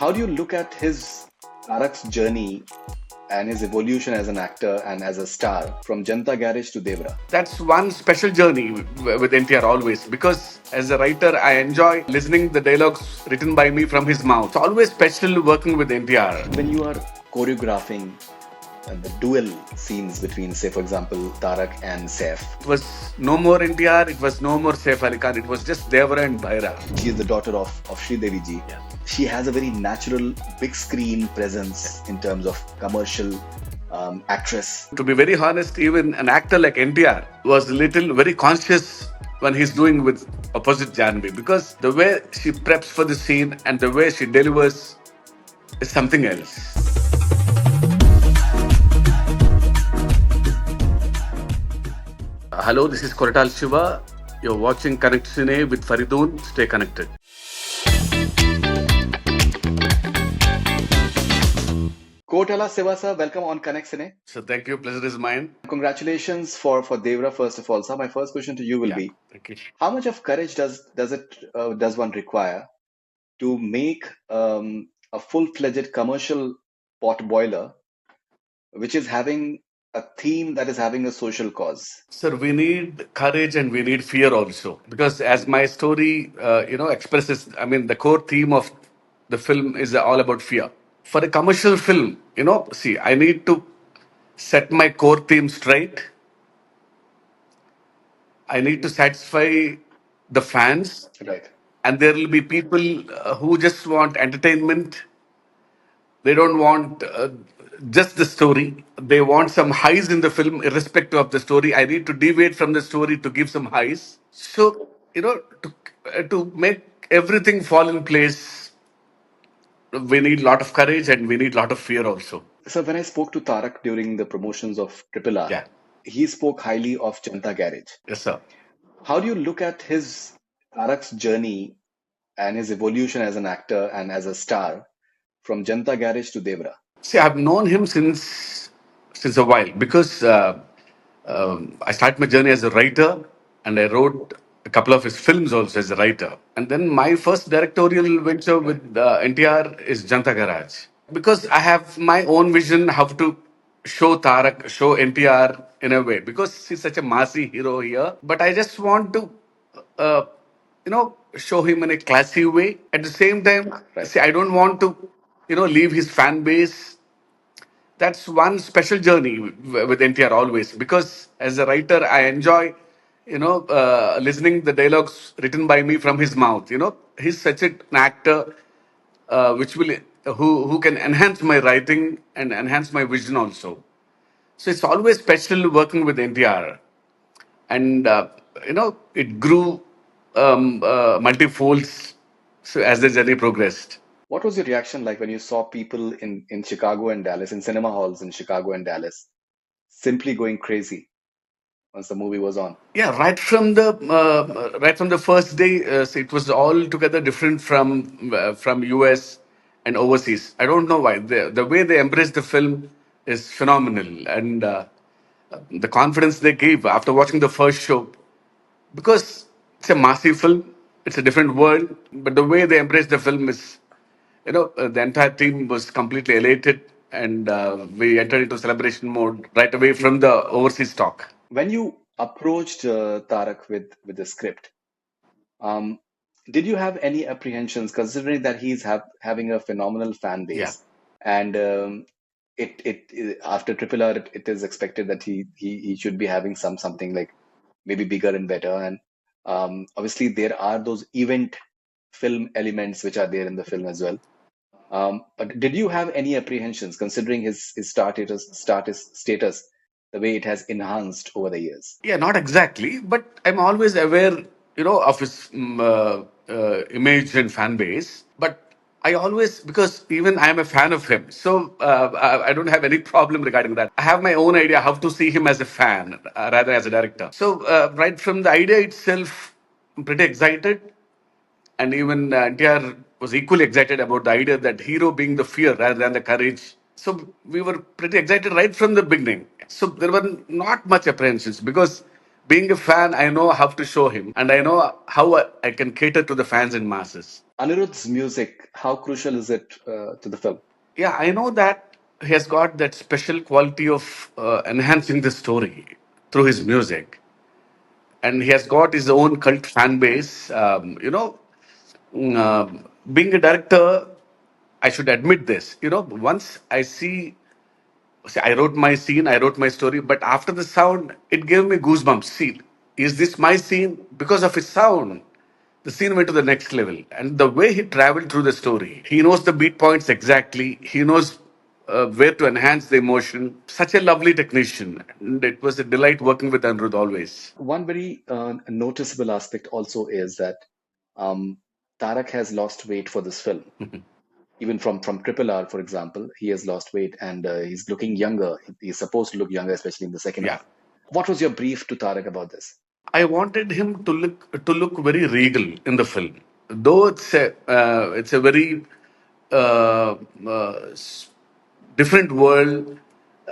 How do you look at his Tarak's journey and his evolution as an actor and as a star from Janta Garage to Devara? That's one special journey with NTR always, because as a writer I enjoy listening the dialogues written by me from his mouth. It's always special working with NTR. When you are choreographing the duel scenes between, say, for example, Tarak and Saif. It was no more NTR, it was no more Saif Ali Khan, it was just Devara and Bhaira. She is the daughter of Sri Devi ji. Yeah. She has a very natural big screen presence in terms of commercial actress. To be very honest, even an actor like NTR was little very conscious when he's doing with opposite Janhvi, because the way she preps for the scene and the way she delivers is something else. Hello, this is Koratala Siva. You're watching Connect Cine with Faridoon. Stay connected. Koratala Siva sir, welcome on Connect Cine. So thank you. Pleasure is mine. Congratulations for Devara first of all. So my first question to you will be: Thank you. how much of courage does one require to make a full-fledged commercial pot boiler, which is having a theme that is having a social cause? Sir, we need courage and we need fear also, because as my story, expresses. I mean, the core theme of the film is all about fear. For a commercial film, see, I need to set my core theme straight. I need to satisfy the fans, Right. and there will be people who just want entertainment. They don't want just the story. They want some highs in the film, irrespective of the story. I need to deviate from the story to give some highs. So, to make everything fall in place, we need a lot of courage and we need a lot of fear also. So when I spoke to Tarak during the promotions of Triple R, Yeah. he spoke highly of Janta Garage. Yes, sir. How do you look at his Tarak's journey and his evolution as an actor and as a star from Janta Garage to Devara? See, I've known him since a while, because I started my journey as a writer, and I wrote a couple of his films also as a writer. And then my first directorial venture with NTR is Janta Garage, because I have my own vision how to show Tarak, show NTR in a way, because he's such a massy hero here. But I just want to uh, show him in a classy way. At the same time, Right. see, I don't want to, leave his fan base. That's one special journey with NTR always, because as a writer, I enjoy, listening the dialogues written by me from his mouth. He's such an actor, which will who can enhance my writing and enhance my vision also. So it's always special working with NTR, and it grew multifolds, so as the journey progressed. What was your reaction like when you saw people in Chicago and Dallas, in cinema halls in Chicago and Dallas, simply going crazy once the movie was on? Yeah, right from the first day, so it was altogether different from US and overseas. I don't know why. The way they embraced the film is phenomenal, and the confidence they gave after watching the first show, because it's a massive film, it's a different world, but the way they embraced the film is, the entire team was completely elated, and we entered into celebration mode right away from the overseas talk. When you approached Tarak with the script, um, did you have any apprehensions, considering that he's having a phenomenal fan Yeah. base, and after Triple R, it is expected that he should be having something like maybe bigger and better, and obviously there are those event film elements which are there in the film as well. But did you have any apprehensions, considering his status, the way it has enhanced over the years? Yeah, not exactly, but I'm always aware, of his image and fan base. But I always, because even I am a fan of him, so I don't have any problem regarding that. I have my own idea how to see him as a fan, rather as a director. So right from the idea itself, I'm pretty excited, and even NTR was equally excited about the idea that hero being the fear rather than the courage. So we were pretty excited right from the beginning. So there were not much apprehensions, because Being a fan, I know how to show him, and I know how I can cater to the fans and masses. Anirudh's music, how crucial is it to the film? Yeah, I know that he has got that special quality of enhancing the story through his music, and he has got his own cult fan base. Being a director, I should admit this. Once I see, I wrote my scene, I wrote my story, but after the sound, it gave me goosebumps. See, is this my scene? Because of his sound, the scene went to the next level. And the way he traveled through the story, he knows the beat points exactly. He knows where to enhance the emotion. Such a lovely technician. And it was a delight working with Anirudh always. One very noticeable aspect also is that um, Tarak has lost weight for this film. Even from Triple R, for example, he has lost weight and he's looking younger. He's supposed to look younger, especially in the second Yeah. half. What was your brief to Tarak about this? I wanted him to look very regal in the film, though it's a very uh, uh, s- different world.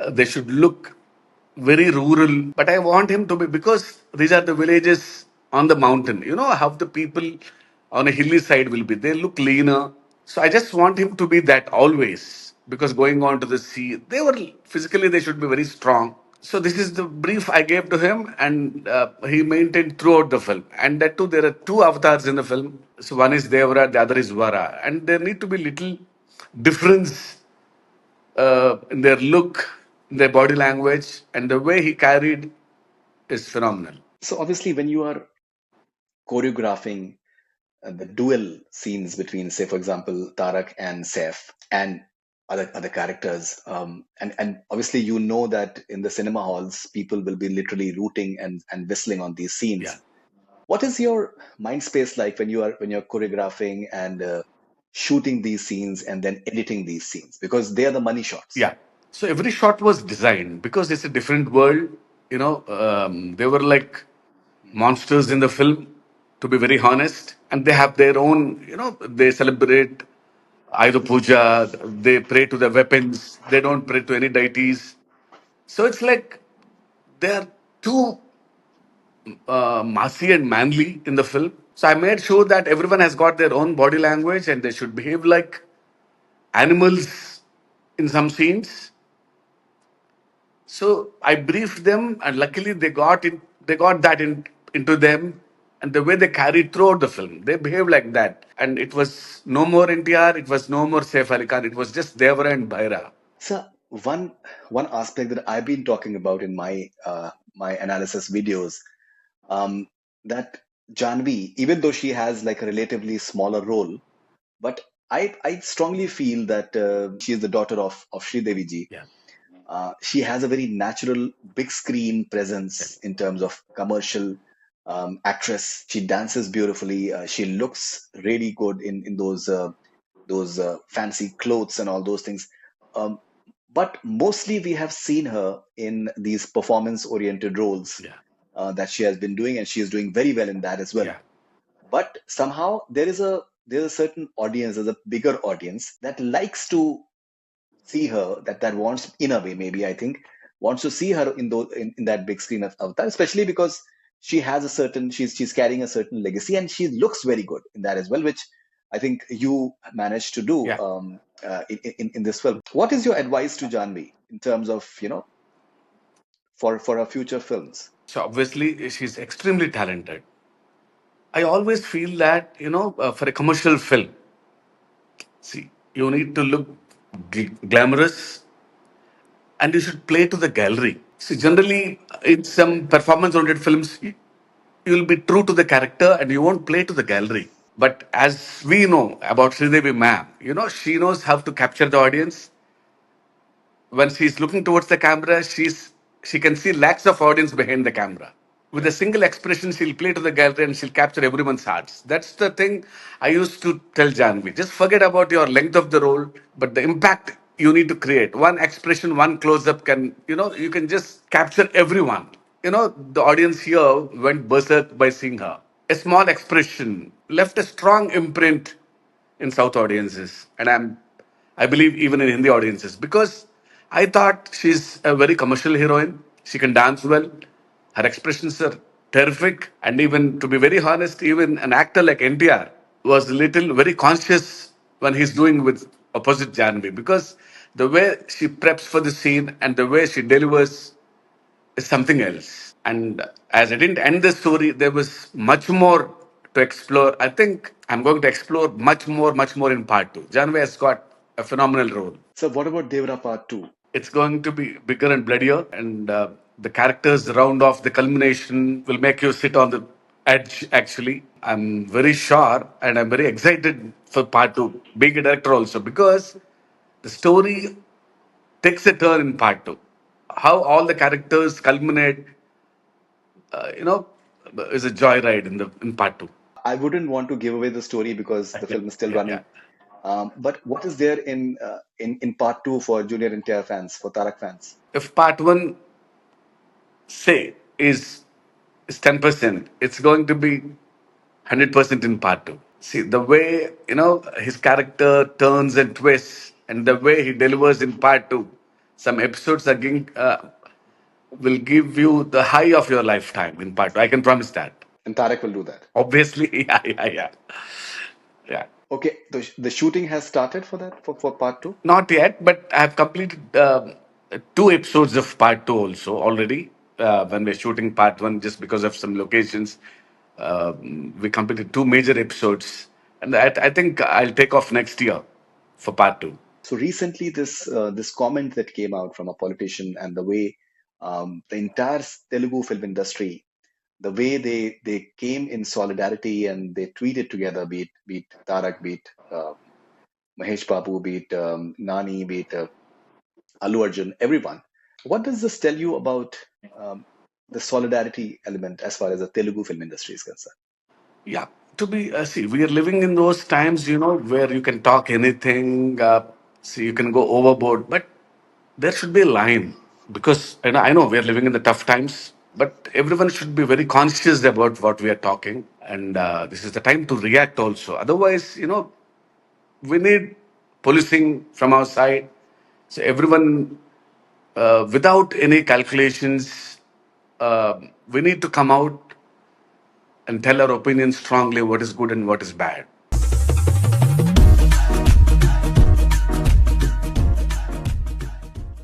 They should look very rural, but I want him to be, because these are the villages on the mountain. You know how the people on a hilly side will be. They look leaner, so I just want him to be that always. Because going on to the sea, they were physically they should be very strong. So this is the brief I gave to him, and he maintained throughout the film. And that too, there are two avatars in the film. So one is Devara, the other is Vara, and there need to be little difference in their look, their body language, and the way he carried is phenomenal. So obviously, when you are choreographing the duel scenes between, say, for example, Tarak and Saif and other characters, and obviously you know that in the cinema halls, people will be literally rooting and whistling on these Yeah. scenes. What is your mind space like when you're choreographing and shooting these scenes and then editing these scenes? Because they are the money shots. Yeah. So every shot was designed because it's a different world. They were like monsters in the film, to be very honest. And they have their own, they celebrate Ayuda Puja, they pray to the weapons, they don't pray to any deities. So it's like they're too massy and manly in the film. So I made sure that everyone has got their own body language and they should behave like animals in some scenes. So I briefed them, and luckily they got it. They got that into them, and the way they carried throughout the film, they behaved like that. And it was no more NTR. It was no more Saif Ali Khan. It was just Devara and Bhaira. So one aspect that I've been talking about in my analysis videos, um, that Janhvi, even though she has like a relatively smaller role, but I strongly feel that she is the daughter of Sridevi ji. Yeah. She has a very natural big screen Yeah. presence in terms of commercial actress. She dances beautifully. She looks really good in those fancy clothes and all those things. Um, but mostly we have seen her in these performance-oriented roles Yeah. that she has been doing, and she is doing very well in that as well. Yeah. But somehow there's a certain audience, there's a bigger audience that likes to see her, that wants, in a way, maybe I think, wants to see her in that big screen of Avatar, especially because she's carrying a certain legacy and she looks very good in that as well, which I think you managed to do Yeah. in this film. What is your advice to Janvi in terms of, for our future films? So obviously she's extremely talented. I always feel that for a commercial film, see, you need to look glamorous, and you should play to the gallery. See, generally, in some performance-oriented films, you will be true to the character and you won't play to the gallery. But as we know about Sridevi ma'am, she knows how to capture the audience. When she's looking towards the camera, she can see lakhs of audience behind the camera. With a single expression, she'll play to the gallery and she'll capture everyone's hearts. That's the thing I used to tell Janvi. Just forget about your length of the role, but the impact you need to create. One expression, one close up you can just capture everyone. The audience here went berserk by seeing her. A small expression left a strong imprint in South audiences, and I believe even in Hindi audiences, because I thought she's a very commercial heroine. She can dance well. Her expressions are terrific. And even to be very honest, even an actor like NTR was little very conscious when he's doing with opposite Janhvi, because the way she preps for the scene and the way she delivers is something else. And as I didn't end the story, there was much more to explore. I think I'm going to explore much more in part two. Janhvi has got a phenomenal role. So what about Devara Part 2? It's going to be bigger and bloodier, and the characters round off the culmination will make you sit on the edge. Actually, I'm very sure, and I'm very excited for part two. Being a director also, because the story takes a turn in part two. How all the characters culminate, you know, is a joyride in part two. I wouldn't want to give away the story because the Yeah, film is still yeah, yeah. running. But what is there in Part 2 for Junior NTR fans, for Tarak fans? If part one, say, is 10%, it's going to be 100% in part two. See, the way, his character turns and twists, and the way he delivers in part two, some episodes again will give you the high of your lifetime in part two. I can promise that. And Tarak will do that. Obviously, yeah, yeah, yeah. Yeah. Okay, the shooting has started for that for Part 2. Not yet, but I have completed two episodes of part two also already. When we're shooting part one, just because of some locations, we completed two major episodes, and I think I'll take off next year for part two. So recently, this comment that came out from a politician, and the way the entire Telugu film industry, the way they came in solidarity and they tweeted together, be it Tarak, be it Mahesh Babu, be it Nani, be it Allu Arjun, everyone. What does this tell you about the solidarity element as far as the Telugu film industry is concerned? Yeah, to be see, we are living in those times, where you can talk anything. See, you can go overboard, but there should be a line, because I know we are living in the tough times, but everyone should be very conscious about what we are talking, and this is the time to react also. Otherwise, we need policing from our side, so everyone, without any calculations, we need to come out and tell our opinion strongly, what is good and what is bad.